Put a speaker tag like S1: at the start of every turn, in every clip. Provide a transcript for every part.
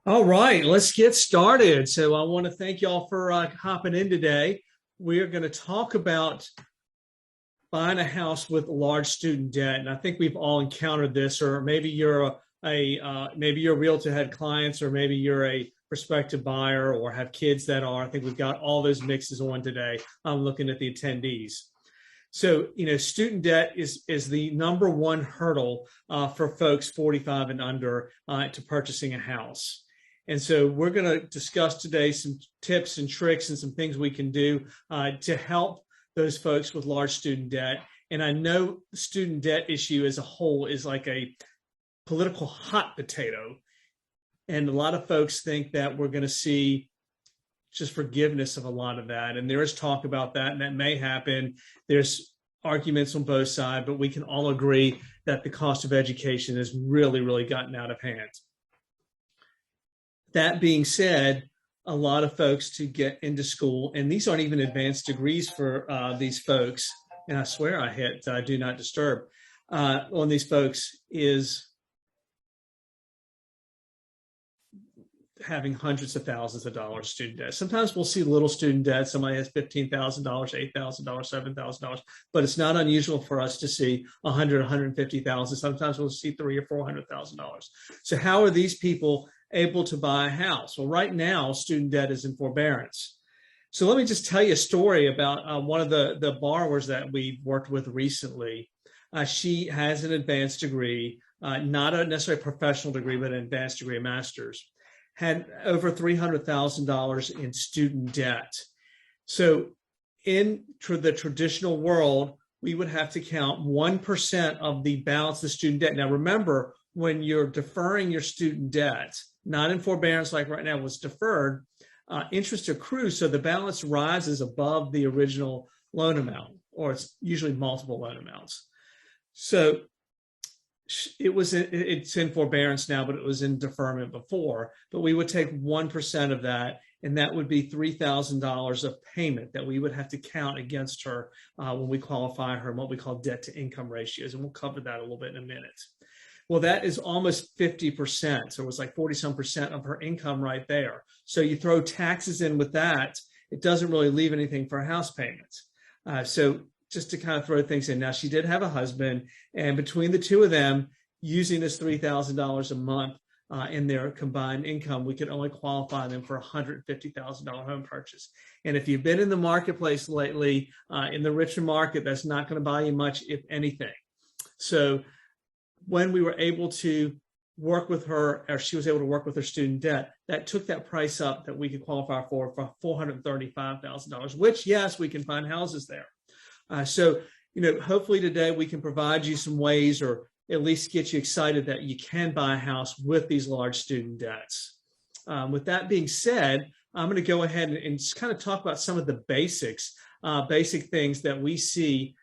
S1: All right, let's get started. So I want to thank y'all for hopping in today. We are going to talk about buying a house with large student debt, and I think we've all encountered this. Or maybe you're maybe you're a realtor, had clients, or maybe you're a prospective buyer, or have kids that are. I think we've got all those mixes on today. I'm looking at the attendees. So, student debt is the number one hurdle for folks 45 and under to purchasing a house. And so we're going to discuss today some tips and tricks and some things we can do to help those folks with large student debt. And I know the student debt issue as a whole is like a political hot potato. And a lot of folks think that we're going to see just forgiveness of a lot of that. And there is talk about that, and that may happen. There's arguments on both sides, but we can all agree that the cost of education has really, really gotten out of hand. That being said, a lot of folks to get into school, and these aren't even advanced degrees for these folks, and I swear I hit do not disturb on these folks, is having hundreds of thousands of dollars student debt. Sometimes we'll see little student debt. Somebody has $15,000, $8,000, $7,000, but it's not unusual for us to see $100,000, $150,000. Sometimes we'll see $300,000 or $400,000. So how are these people able to buy a house? Well, right now, student debt is in forbearance. So let me just tell you a story about one of the borrowers that we've worked with recently. She has an advanced degree, not a necessarily professional degree, but an advanced degree, a master's. Had over $300,000 in student debt. So in the traditional world, we would have to count 1% of the balance of student debt. Now, remember, when you're deferring your student debt, not in forbearance like right now, was deferred, interest accrues, so the balance rises above the original loan amount, or it's usually multiple loan amounts. So it's in forbearance now, but it was in deferment before. But we would take 1% of that, and that would be $3,000 of payment that we would have to count against her when we qualify her in what we call debt to income ratios. And we'll cover that a little bit in a minute. Well, that is almost 50%. So it was like 40-some% of her income right there. So you throw taxes in with that, it doesn't really leave anything for house payments. So just to kind of throw things in. Now, she did have a husband, and between the two of them, using this $3,000 a month in their combined income, we could only qualify them for a $150,000 home purchase. And if you've been in the marketplace lately, in the richer market, that's not going to buy you much, if anything. So when we were able to work with her, or she was able to work with her student debt, that took that price up that we could qualify for $435,000, which, yes, we can find houses there. So, hopefully today we can provide you some ways, or at least get you excited that you can buy a house with these large student debts. With that being said, I'm going to go ahead and just kind of talk about some of the basic things that we see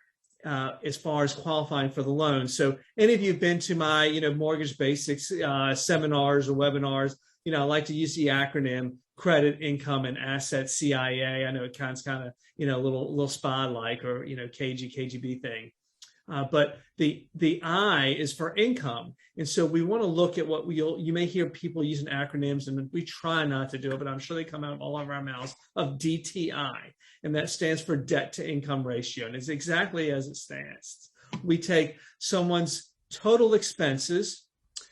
S1: as far as qualifying for the loan. So any of you have been to my, mortgage basics seminars or webinars, I like to use the acronym credit, income, and asset, CIA. I know it kind of, a little SPY-like, or, KGB thing. But the I is for income. And so we want to look at what you may hear people using acronyms, and we try not to do it, but I'm sure they come out of all of our mouths, of DTI. And that stands for debt to income ratio. And it's exactly as it stands. We take someone's total expenses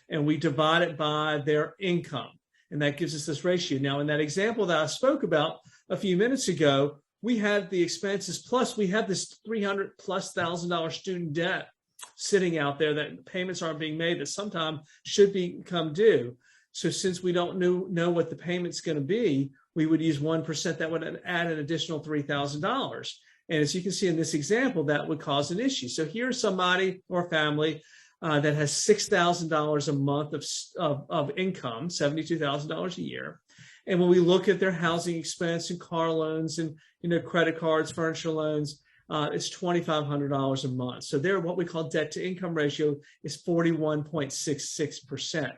S1: and we divide it by their income. And that gives us this ratio. Now, in that example that I spoke about a few minutes ago, we had the expenses, plus we had this $300,000+ student debt sitting out there that payments aren't being made, that sometime should become due. So since we don't know what the payment's going to be, we would use 1%. That would add an additional $3,000. And as you can see in this example, that would cause an issue. So here's somebody or family that has $6,000 a month of income, $72,000 a year. And when we look at their housing expense and car loans and credit cards, furniture loans, it's $2,500 a month. So there, what we call debt to income ratio is 41.66%.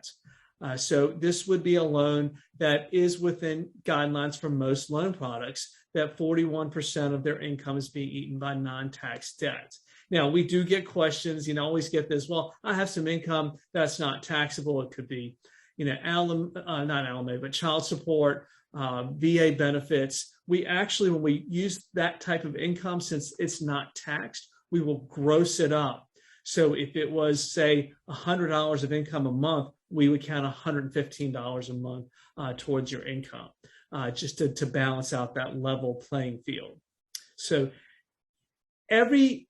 S1: So this would be a loan that is within guidelines for most loan products, that 41% of their income is being eaten by non-tax debt. Now, we do get questions, always get this, well, I have some income that's not taxable. It could be, not alimony, but child support, VA benefits. We actually, when we use that type of income, since it's not taxed, we will gross it up. So if it was, say, $100 of income a month, we would count $115 a month towards your income, just to balance out that level playing field. So every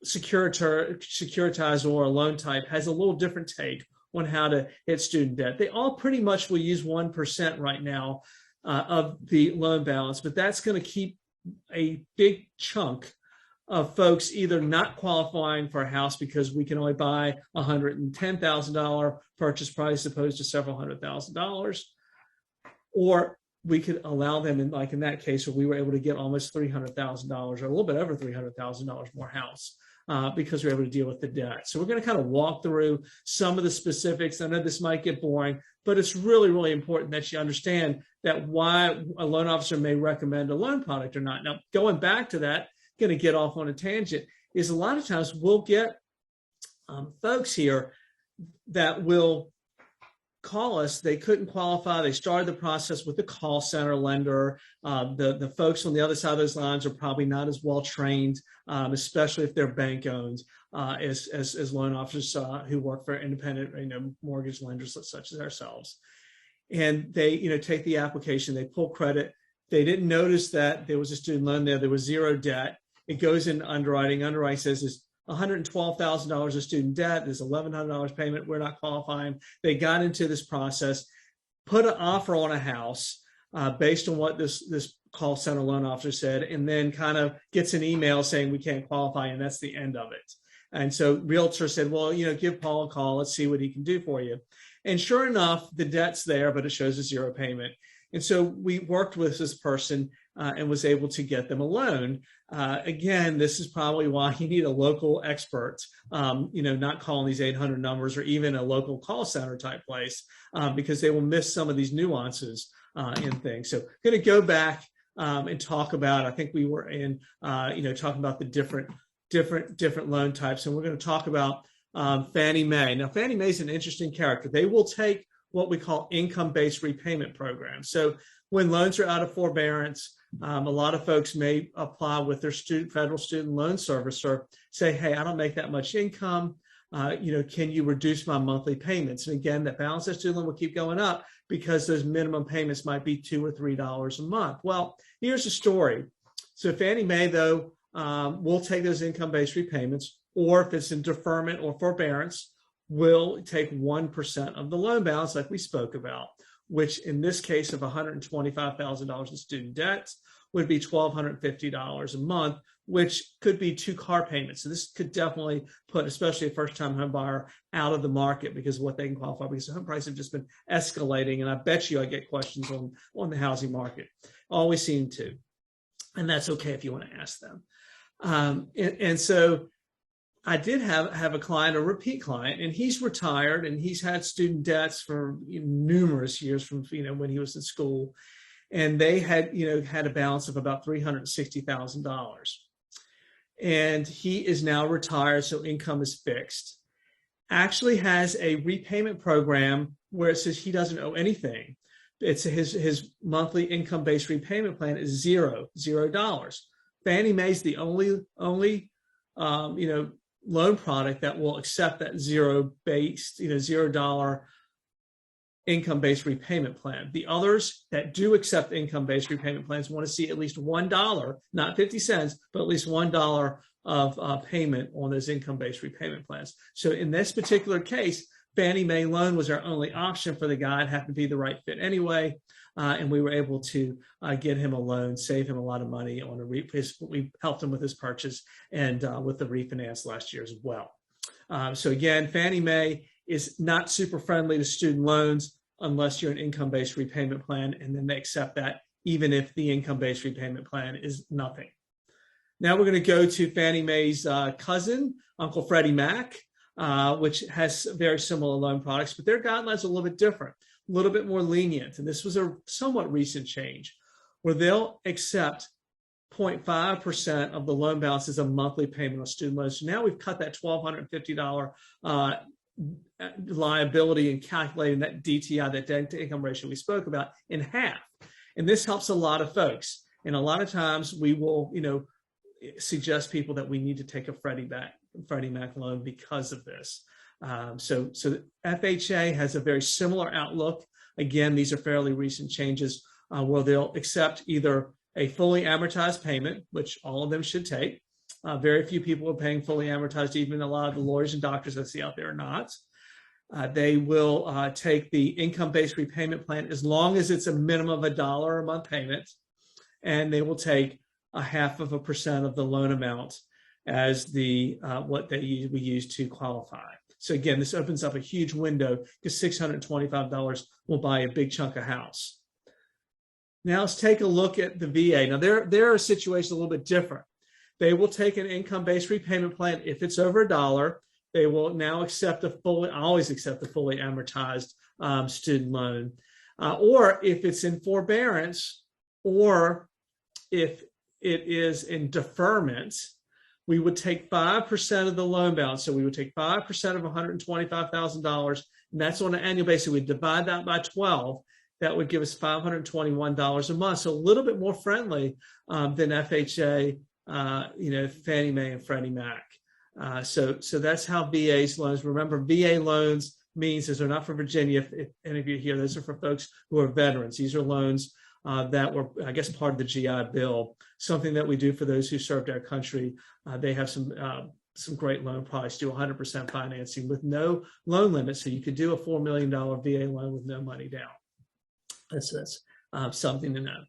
S1: securitized or a loan type has a little different take on how to hit student debt. They all pretty much will use 1% right now of the loan balance, but that's going to keep a big chunk of folks either not qualifying for a house because we can only buy $110,000 purchase price opposed to several $100,000, or we could allow them, in that case, where we were able to get almost $300,000 or a little bit over $300,000 more house because we were able to deal with the debt. So we're going to kind of walk through some of the specifics. I know this might get boring, but it's really, really important that you understand that why a loan officer may recommend a loan product or not. Now, going back to that, going to get off on a tangent, is a lot of times we'll get folks here that will call us. They couldn't qualify. They started the process with the call center lender. The folks on the other side of those lines are probably not as well trained, especially if they're bank owned, as loan officers who work for independent mortgage lenders such as ourselves. And they take the application, they pull credit. They didn't notice that there was a student loan there. There was zero debt. It goes into underwriting. Underwriting says there's $112,000 of student debt. There's $1,100 payment. We're not qualifying. They got into this process, put an offer on a house based on what this call center loan officer said, and then kind of gets an email saying we can't qualify, and that's the end of it. And so realtor said, well, give Paul a call. Let's see what he can do for you. And sure enough, the debt's there, but it shows a zero payment. And so we worked with this person and was able to get them a loan. Again, this is probably why you need a local expert, not calling these 800 numbers or even a local call center type place, because they will miss some of these nuances in things. So going to go back and talk about, I think we were in, talking about the different loan types. And we're going to talk about Fannie Mae. Now, Fannie Mae is an interesting character. They will take what we call income-based repayment programs. So when loans are out of forbearance, a lot of folks may apply with their federal student loan servicer, say, hey, I don't make that much income. Can you reduce my monthly payments? And again, that balance of student loan will keep going up because those minimum payments might be $2 or $3 a month. Well, here's the story. So Fannie Mae, though, will take those income-based repayments, or if it's in deferment or forbearance, will take 1% of the loan balance like we spoke about, which in this case of $125,000 in student debts would be $1,250 a month, which could be 2 car payments. So this could definitely put, especially a first-time home buyer, out of the market because of what they can qualify, because the home prices have just been escalating. And I bet you I get questions on the housing market. Always seem to. And that's okay if you want to ask them. And so I did have a client, a repeat client, and he's retired and he's had student debts for numerous years from when he was in school, and they had had a balance of about $360,000, and he is now retired, so income is fixed. Actually has a repayment program where it says he doesn't owe anything. It's his monthly income-based repayment plan is $0. Fannie Mae's the only loan product that will accept that $0 income-based repayment plan. The others that do accept income-based repayment plans want to see at least $1, not 50 cents, but at least $1 of payment on those income-based repayment plans. So in this particular case, Fannie Mae loan was our only option for the guy. It happened to be the right fit anyway. And we were able to get him a loan, save him a lot of money on we helped him with his purchase and with the refinance last year as well. So again, Fannie Mae is not super friendly to student loans unless you're an income-based repayment plan, and then they accept that even if the income-based repayment plan is nothing. Now we're going to go to Fannie Mae's cousin, Uncle Freddie Mac, which has very similar loan products, but their guidelines are a little bit different, a little bit more lenient. And this was a somewhat recent change where they'll accept 0.5% of the loan balance as a monthly payment on student loans. So now we've cut that $1,250 liability and calculating that DTI, that debt to income ratio we spoke about, in half. And this helps a lot of folks. And a lot of times we will, suggest people that we need to take a Freddie Mac loan because of this. So FHA has a very similar outlook. Again, these are fairly recent changes where they'll accept either a fully amortized payment, which all of them should take. Very few people are paying fully amortized, even a lot of the lawyers and doctors I see out there are not. They will take the income-based repayment plan as long as it's a minimum of $1 a month payment, and they will take 0.5% of the loan amount as the what we use to qualify. So again, this opens up a huge window because $625 will buy a big chunk of house. Now let's take a look at the VA. Now there are situations a little bit different. They will take an income-based repayment plan if it's over $1. They will now always accept a fully amortized student loan, or if it's in forbearance, or if it is in deferment, we would take 5% of the loan balance. So we would take 5% of $125,000, and that's on an annual basis. We divide that by 12. That would give us $521 a month. So a little bit more friendly than FHA, Fannie Mae and Freddie Mac. So that's how VA's loans. Remember, VA loans means those are not for Virginia. If any of you here, those are for folks who are veterans. These are loans that were, I guess, part of the GI Bill, something that we do for those who served our country. They have some great loan products, do 100% financing with no loan limit. So you could do a $4 million VA loan with no money down. That's something to know.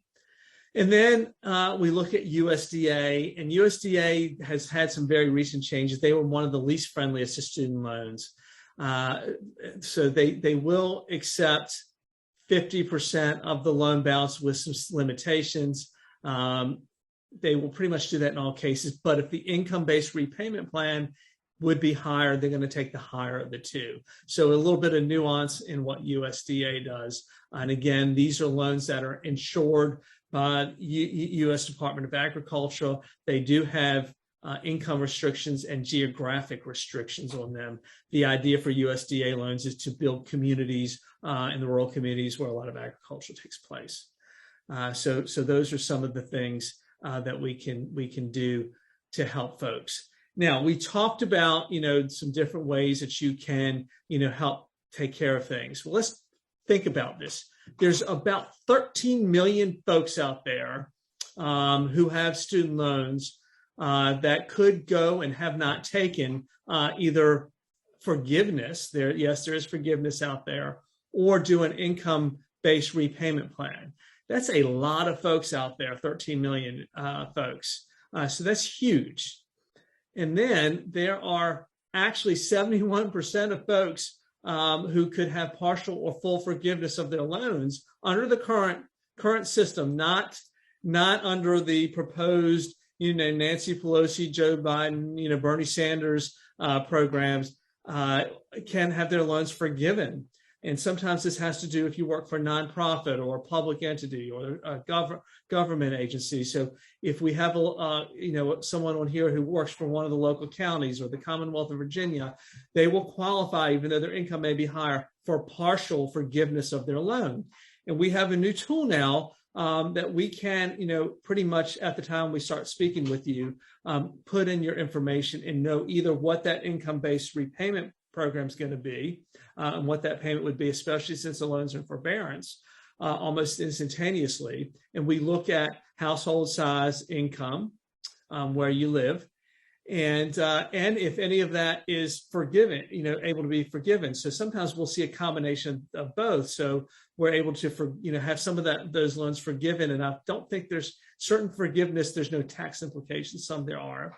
S1: And then we look at USDA, and USDA has had some very recent changes. They were one of the least friendliest to student loans. So they will accept 50% of the loan balance with some limitations. They will pretty much do that in all cases. But if the income-based repayment plan would be higher, they're going to take the higher of the two. So a little bit of nuance in what USDA does. And again, these are loans that are insured by U.S. Department of Agriculture. They do have income restrictions and geographic restrictions on them. The idea for USDA loans is to build communities in the rural communities where a lot of agriculture takes place. So those are some of the things that we can do to help folks. Now, we talked about, some different ways that you can, help take care of things. Well, let's think about this. There's about 13 million folks out there who have student loans that could go and have not taken either forgiveness. There is forgiveness out there, or do an income-based repayment plan. That's a lot of folks out there, 13 million folks. So that's huge. And then there are actually 71% of folks who could have partial or full forgiveness of their loans under the current system, not under the proposed, Nancy Pelosi, Joe Biden, Bernie Sanders programs, can have their loans forgiven. And sometimes this has to do if you work for a nonprofit or a public entity or a government agency. So if we have someone on here who works for one of the local counties or the Commonwealth of Virginia, they will qualify, even though their income may be higher, for partial forgiveness of their loan. And we have a new tool now that we can, pretty much at the time we start speaking with you, put in your information and know either what that income-based repayment program is going to be and what that payment would be, especially since the loans are in forbearance, almost instantaneously. And we look at household size, income, where you live, and if any of that is forgiven, able to be forgiven. So sometimes we'll see a combination of both. So we're able to, have some of those loans forgiven. And I don't think there's certain forgiveness. There's no tax implications. Some there are.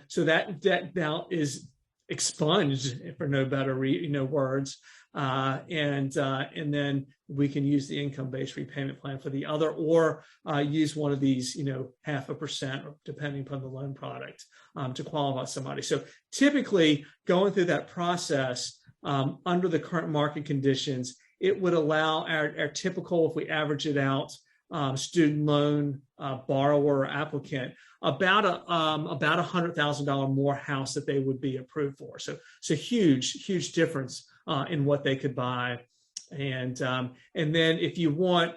S1: So that debt now is expunged, for no better words, and then we can use the income-based repayment plan for the other, or use one of these 0.5%, depending upon the loan product, to qualify somebody. So typically, going through that process under the current market conditions, it would allow our typical, if we average it out, student loan borrower or applicant about $100,000 more house that they would be approved for. So huge difference in what they could buy. And then if you want,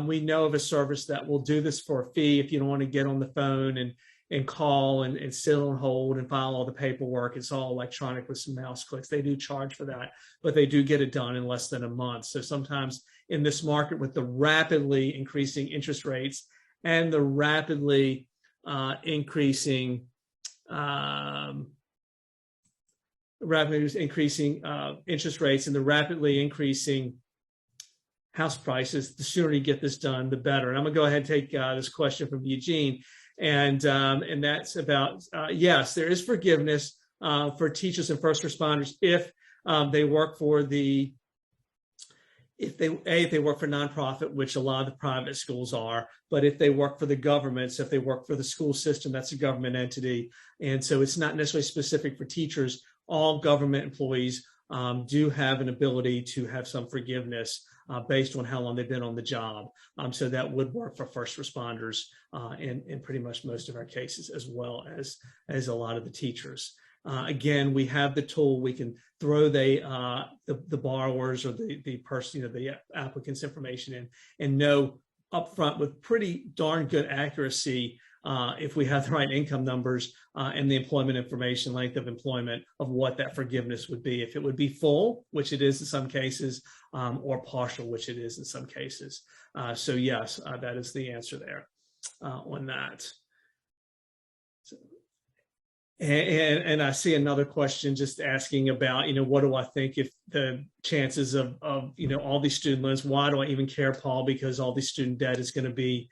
S1: we know of a service that will do this for a fee if you don't want to get on the phone and call and sit on hold and file all the paperwork. It's all electronic with some mouse clicks. They do charge for that, but they do get it done in less than a month. So sometimes in this market with the rapidly increasing interest rates and the rapidly increasing interest rates and the rapidly increasing house prices, the sooner you get this done, the better. And I'm going to go ahead and take this question from Eugene. And that's about, yes, there is forgiveness for teachers and first responders if they work for if they work for nonprofit, which a lot of the private schools are, but if they work for the government, so if they work for the school system, that's a government entity. And so it's not necessarily specific for teachers. All government employees do have an ability to have some forgiveness based on how long they've been on the job. So that would work for first responders in pretty much most of our cases, as well as a lot of the teachers. Again, we have the tool. We can throw the borrowers or the person, the applicant's information in and know upfront with pretty darn good accuracy if we have the right income numbers and the employment information, length of employment, of what that forgiveness would be. If it would be full, which it is in some cases, or partial, which it is in some cases. So yes, that is the answer there on that. So, and I see another question just asking about, what do I think if the chances of all these student loans, why do I even care, Paul? Because all these student debt is going to be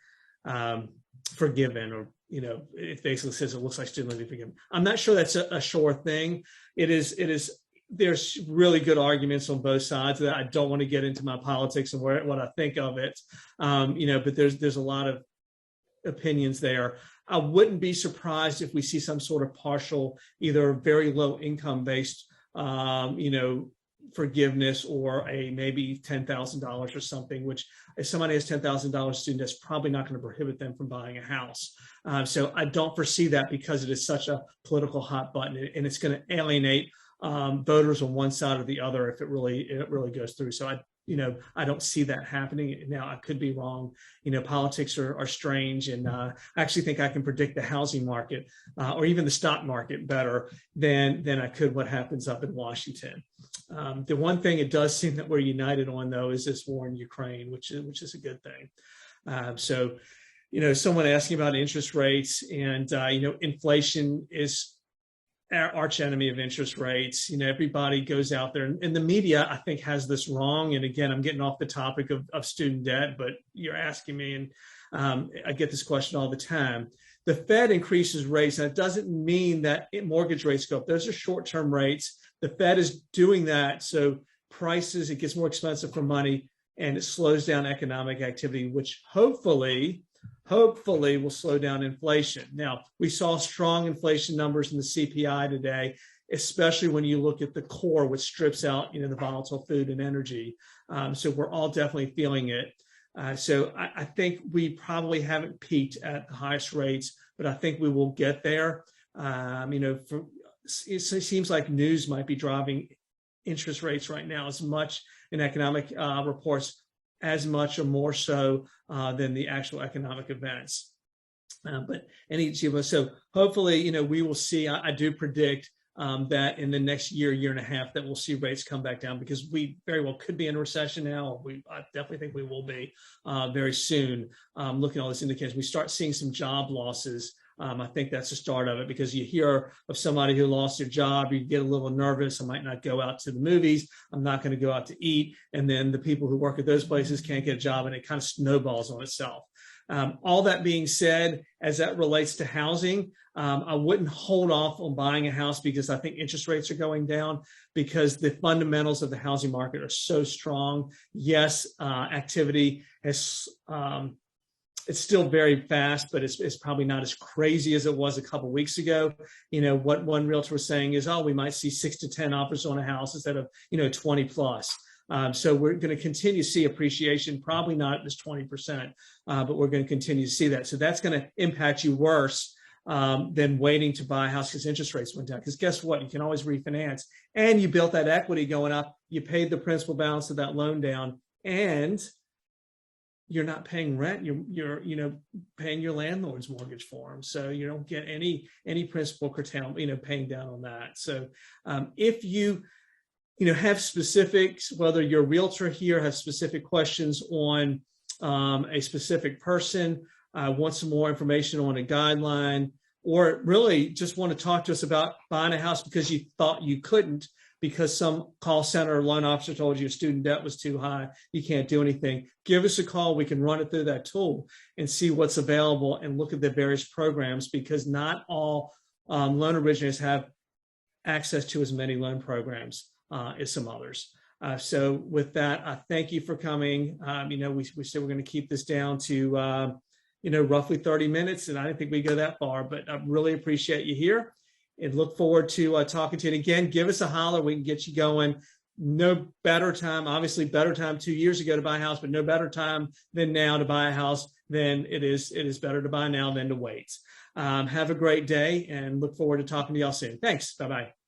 S1: forgiven, or it basically says it looks like student loans be forgiven. I'm not sure that's a sure thing. It is. There's really good arguments on both sides of that. I don't want to get into my politics and what I think of it, but there's a lot of opinions there. I wouldn't be surprised if we see some sort of partial, either very low income based, forgiveness, or a maybe $10,000 or something, which if somebody has $10,000 student, that's probably not going to prohibit them from buying a house. So I don't foresee that because it is such a political hot button, and it's going to alienate voters on one side or the other if it really goes through. So I don't see that happening. Now, I could be wrong. Politics are strange, and I actually think I can predict the housing market or even the stock market better than I could what happens up in Washington. The one thing it does seem that we're united on, though, is this war in Ukraine, which is a good thing. So, someone asking about interest rates, and inflation is our arch enemy of interest rates. Everybody goes out there, and the media, I think, has this wrong. And again, I'm getting off the topic of student debt, but you're asking me, and I get this question all the time. The Fed increases rates, and it doesn't mean that mortgage rates go up. Those are short-term rates. The Fed is doing that, so prices, it gets more expensive for money, and it slows down economic activity, which hopefully will slow down inflation. Now, we saw strong inflation numbers in the CPI today, especially when you look at the core, which strips out, the volatile food and energy. So we're all definitely feeling it. So I think we probably haven't peaked at the highest rates, but I think we will get there. It seems like news might be driving interest rates right now as much in economic reports, as much or more so than the actual economic events. So hopefully, we will see. I do predict that in the next year and a half, that we'll see rates come back down, because we very well could be in a recession now. I definitely think we will be very soon. Looking at all these indicators, we start seeing some job losses. I think that's the start of it, because you hear of somebody who lost their job, you get a little nervous. I might not go out to the movies. I'm not going to go out to eat. And then the people who work at those places can't get a job, and it kind of snowballs on itself. All that being said, as that relates to housing, I wouldn't hold off on buying a house, because I think interest rates are going down, because the fundamentals of the housing market are so strong. Yes, activity has it's still very fast, but it's probably not as crazy as it was a couple of weeks ago. What one realtor was saying is, we might see 6 to 10 offers on a house instead of 20 plus. So we're going to continue to see appreciation, probably not at this 20%, but we're going to continue to see that. So that's going to impact you worse than waiting to buy a house because interest rates went down. Because guess what? You can always refinance. And you built that equity going up. You paid the principal balance of that loan down. And you're not paying rent. You're paying your landlord's mortgage for them. So you don't get any principal curtailment, paying down on that. So if you have specifics, whether you're a realtor here, have specific questions on a specific person, want some more information on a guideline, or really just want to talk to us about buying a house because you thought you couldn't because some call center or loan officer told you your student debt was too high, you can't do anything, give us a call. We can run it through that tool and see what's available and look at the various programs, because not all loan originators have access to as many loan programs as some others. So with that, I thank you for coming. We said we're going to keep this down to roughly 30 minutes, and I didn't think we'd go that far, but I really appreciate you here and look forward to talking to you. And again, give us a holler. We can get you going. No better time, obviously better time 2 years ago to buy a house, but no better time than now to buy a house than it is better to buy now than to wait. Have a great day and look forward to talking to y'all soon. Thanks. Bye-bye.